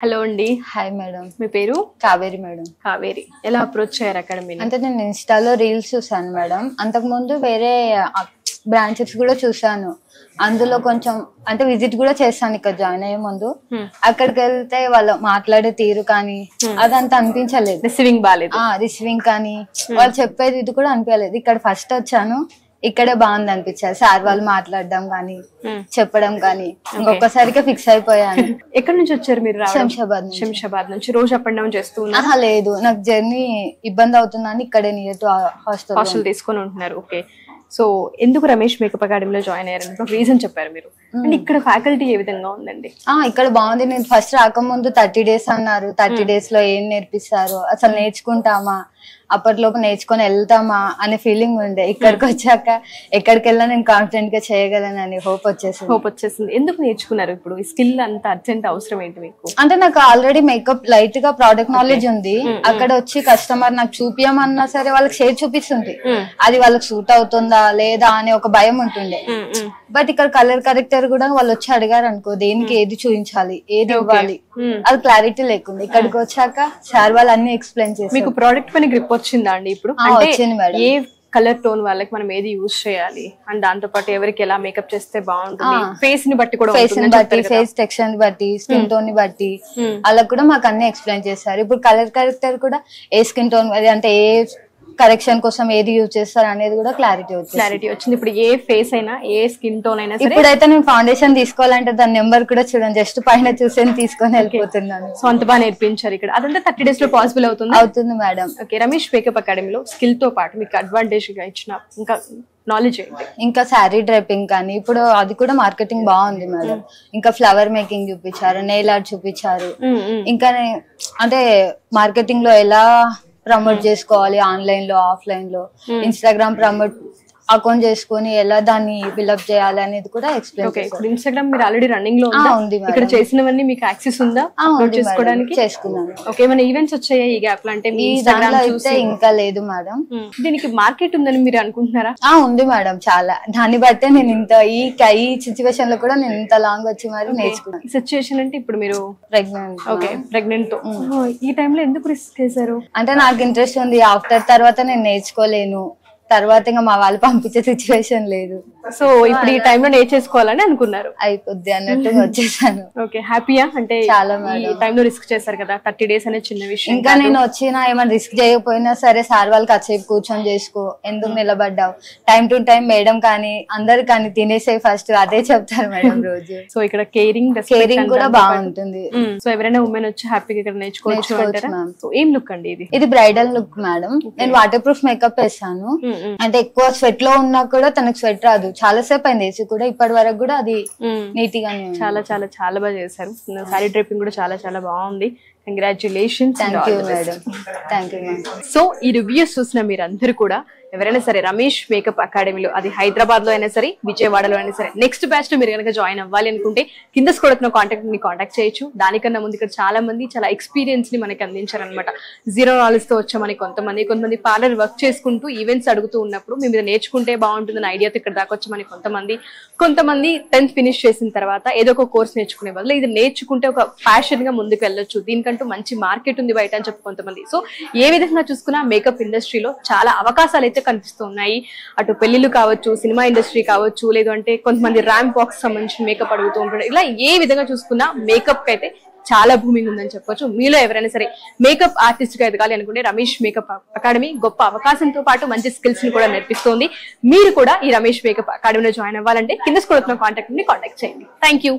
Hello అండి. Hi madam. మీ పేరు? కావేరి మేడం. కావేరి. ఎలా అప్రోచ్ అయ్యారు అకాడమీని? అంటే నేను ఇన్స్టాలో రీల్స్ చూసాను మేడం. అంతకుముందు వేరే బ్రాంచెస్ కూడా చూసాను. అందులో కొంచెం అంటే విజిట్ కూడా చేస్తాను ఇక్కడ జాయిన్ అయ్యే ముందు. అక్కడికి వెళ్తే వాళ్ళు మాట్లాడే తీరు కానీ అదంతా అనిపించలేదు. రిసీవింగ్ బాలేదు. రిసీవింగ్ కానీ వాళ్ళు చెప్పేది ఇది కూడా అనిపించలేదు. ఇక్కడ ఫస్ట్ వచ్చాను, ఇక్కడే బాగుంది అనిపించారు. సార్ వాళ్ళు మాట్లాడడం కానీ చెప్పడం కానీ ఇంకొకసారిగా ఫిక్స్ అయిపోయాను. ఎక్కడి నుంచి వచ్చారు మీరు? శంషాబాద్ నుంచి. రోజు అప్ అండ్ డౌన్ చేస్తూ ఉన్నా? లేదు, నాకు జర్నీ ఇబ్బంది అవుతుందని ఇక్కడే నియర్ టు హాస్టల్ తీసుకొని ఉంటున్నారు. ఓకే. సో ఎందుకు రమేష్ మేకప్ అకాడమీలో జాయిన్ అయ్యారు? రీజన్ చెప్పారు మీరు. అంటే ఇక్కడ ఫ్యాకల్టీ ఏ విధంగా ఉందండి? ఇక్కడ బాగుంది. నేను ఫస్ట్ రాకముందు 30 days అన్నారు. 30 days లో ఏం నేర్పిస్తారు, అసలు నేర్చుకుంటామా, అప్పటిలోపు నేర్చుకొని వెళ్తామా అనే ఫీలింగ్ ఉండే. ఇక్కడికి వచ్చాక ఎక్కడికి వెళ్ళినా నేను కాన్ఫిడెంట్ గా చేయగలనని హోప్ వచ్చేసింది. ఎందుకు నేర్చుకున్నారు? ఇప్పుడు ఈ స్కిల్ అంత అర్జెంట్ అవసరం ఏంటి మీకు? అంటే నాకు ఆల్రెడీ మేకప్ లైట్ గా ప్రోడక్ట్ నాలెడ్జ్ ఉంది. అక్కడ వచ్చి కస్టమర్ నాకు చూపియమన్నా సరే వాళ్ళకి షేర్ చూపిస్తుంది. అది వాళ్ళకి సూట్ అవుతుందా లేదా అనే ఒక భయం ఉంటుండే. బట్ ఇక్కడ కలర్ కరెక్టర్ కూడా వాళ్ళు వచ్చి అడిగారు అనుకో, దేనికి ఏది చూపించాలి, ఏది ఇవ్వాలి, అది క్లారిటీ లేకుండా ఇక్కడికి వచ్చాక సార్ వాళ్ళు అన్ని ఎక్స్ప్లెయిన్ చేసి. మీకు ప్రోడక్ట్ పైన గ్రిప్ వచ్చిందా అండి ఇప్పుడు? వచ్చింది మేడం. ఏ కలర్ టోన్ వాళ్ళకి మనం ఏది యూజ్ చేయాలి అండ్ దాంతో పాటు ఎవరికి ఎలా మేకప్ చేస్తే బాగుంటుంది, ఫేస్ ని బట్టి కూడా, ఫేస్ ని బట్టి, ఫేస్ టెక్స్చర్ ని బట్టి, స్కిన్ టోన్ ని బట్టి అలా కూడా మాకు అన్ని ఎక్స్ప్లెయిన్ చేస్తారు. ఇప్పుడు కలర్ కరెక్టర్ కూడా ఏ స్కిన్ టోన్ అంటే ఏ కరెక్షన్ కోసం ఏది యూజ్ చేస్తారు అనేది కూడా క్లారిటీ వచ్చింది. ఇప్పుడు ఏ ఫేస్ అయినా ఏ స్కిన్ టోన్ అయినా ఇప్పుడైతే నేను ఫౌండేషన్ తీసుకోవాలంటే దాని నెంబర్ కూడా చూడండి, జస్ట్ పైన చూసి తీసుకొని వెళ్ళిపోతున్నాను. సో అంత బాగా నేర్పించారు ఇక్కడ. అదంతా 30 days లో పాసిబుల్ అవుతుంది మేడం. ఓకే. రమేష్ మేకప్ అకాడమీలో స్కిల్ తో పాటు మీకు అడ్వాంటేజ్ గా ఇచ్చిన ఇంకా నాలెడ్జ్ ఏంటి? ఇంకా శారీ డ్రైపింగ్ కానీ ఇప్పుడు అది కూడా మార్కెటింగ్ బాగుంది మేడం. ఇంకా ఫ్లవర్ మేకింగ్ చూపించారు, నెయిల్ ఆర్ట్ చూపించారు. ఇంకా అంటే మార్కెటింగ్ లో ఎలా ప్రమోట్ చేసుకోవాలి, ఆన్లైన్ లో ఆఫ్లైన్ లో, ఇన్స్టాగ్రామ్ ప్రమోట్ అకౌంట్ చేసుకుని ఎలా దాన్ని బిల్డప్ చేయాలి అనేది కూడా ఎక్స్ప్లెయిన్ చేశారు. ఇన్స్టాగ్రామ్ మీరు ఆల్రెడీ రన్నింగ్ లో ఉంది. ఇక్కడ చేసినవన్నీ మీకు యాక్సెస్ ఉందా చేసుకోవడానికి? చేసుకున్నాను. ఓకే. ఏమైనా ఈవెంట్స్ వచ్చాయా ఈ గ్యాప్ లో? అంటే ఇంకా లేదు మేడం. దీనికి మార్కెట్ ఉందని మీరు అనుకుంటున్నారా? ఉంది మేడం, చాలా. దాన్ని బట్టే నేను ఇంత ఈ సిచ్యువేషన్ లో కూడా నేను ఇంత లాంగ్ వచ్చి మరి నేర్చుకున్నాను. ఈ సిచ్యువేషన్ అంటే ఇప్పుడు మీరు ప్రెగ్నెంట్. ఓకే. ప్రెగ్నెంట్ తో ఈ టైంలో ఎందుకు రిస్క్ చేశారు? అంటే నాకు ఇంట్రెస్ట్ ఉంది. ఆఫ్టర్ తర్వాత నేను నేర్చుకోలేను, తర్వాత ఇంకా మా వాళ్ళు పంపించే సిచ్యువేషన్ లేదు. సో ఇప్పుడు ఈ టైంలో నేర్చేసుకోవాలని అనుకున్నారు, అయిపోద్ది అన్నట్టు వచ్చేసాను. ఓకే. హ్యాపీయా? అంటే చాలా ఈ టైంలో రిస్క్ చేశారు కదా, 30 days అనేది చిన్న విషయం. ఇంకా నేను వచ్చినా ఏమైనా రిస్క్ చేయకపోయినా సరే సార్ వాళ్ళకి వచ్చేపు కూర్చొని చేసుకో, ఎందుకు నిలబడ్డావు, టైం టు టైం మేడం కానీ అందరు కానీ తినేసే ఫస్ట్ అదే చెప్తారు మేడం రోజు. సో ఇక్కడ కేరింగ్ కూడా బాగుంటుంది. సో ఎవరైనా ఉమెన్ వచ్చి హ్యాపీగా ఇక్కడ నేర్చుకోవచ్చు అంటారా? ఏం లుక్ అండి ఇది? ఇది బ్రైడల్ లుక్ మేడం. నేను వాటర్ ప్రూఫ్ మేకప్ వేస్తాను. అంటే ఎక్కువ స్వెట్ లో ఉన్నా కూడా తనకు స్వెట్ రాదు. చాలా సేపు అయింది వేసి కూడా, ఇప్పటి వరకు కూడా అది నీట్ గానే ఉంది. చాలా చాలా చాలా బాగా చేశారు. సారీ డ్రైపింగ్ కూడా చాలా చాలా బాగుంది. Congratulations. Thank you madam. Thank you madam. So ఈ రివ్యూస్ చూసిన మీరందరూ కూడా ఎవరైనా సరే రమేష్ మేకప్ అకాడమీలో, అది హైదరాబాద్ లో అయినా సరే, విజయవాడలో అయినా సరే, నెక్స్ట్ బ్యాచ్ లో మీరు కనుక జాయిన్ అవ్వాలి అనుకుంటే కింద స్క్రోల్ కాంటాక్ట్ చేయొచ్చు. దానికన్నా ముందు ఇక్కడ చాలా మంది చాలా ఎక్స్పీరియన్స్ ని మనకి అందించారనమాట. జీరో నాలెడ్జ్ తో వచ్చామని కొంతమంది పార్లర్ వర్క్ చేసుకుంటూ ఈవెంట్స్ అడుగుతూ ఉన్నప్పుడు మీ మీద నేర్చుకుంటే బాగుంటుందని ఐడియాతో ఇక్కడ దాకా వచ్చామని కొంతమంది 10th ఫినిష్ చేసిన తర్వాత ఏదో ఒక కోర్స్ నేర్చుకునే బదులు ఇది నేర్చుకుంటే ఒక ప్యాషన్ గా ముందుకు వెళ్ళొచ్చు, దీనికంటూ మంచి మార్కెట్ ఉంది బయట అని చెప్పి కొంతమంది. సో ఏ విధంగా చూసుకున్నా మేకప్ ఇండస్ట్రీలో చాలా అవకాశాలు అయితే కనిపిస్తున్నాయి. అటు పెళ్లిళ్ళు కావచ్చు, సినిమా ఇండస్ట్రీ కావచ్చు, లేదు అంటే కొంతమంది ర్యాంప్ వాక్స్ సంబంధించిన మేకప్ అడుగుతూ ఉంటారు. ఇలా ఏ విధంగా చూసుకున్నా మేకప్ కి అయితే చాలా భూమింగ్ ఉందని చెప్పొచ్చు. మీలో ఎవరైనా సరే మేకప్ ఆర్టిస్ట్ గా ఎదగాలి అనుకుంటే రమేష్ మేకప్ అకాడమీ గొప్ప అవకాశంతో పాటు మంచి స్కిల్స్ ని కూడా నేర్పిస్తోంది. మీరు కూడా ఈ రమేష్ మేకప్ అకాడమీలో జాయిన్ అవ్వాలంటే కింద స్క్రోల్ కాంటాక్ట్ చేయండి. Thank you.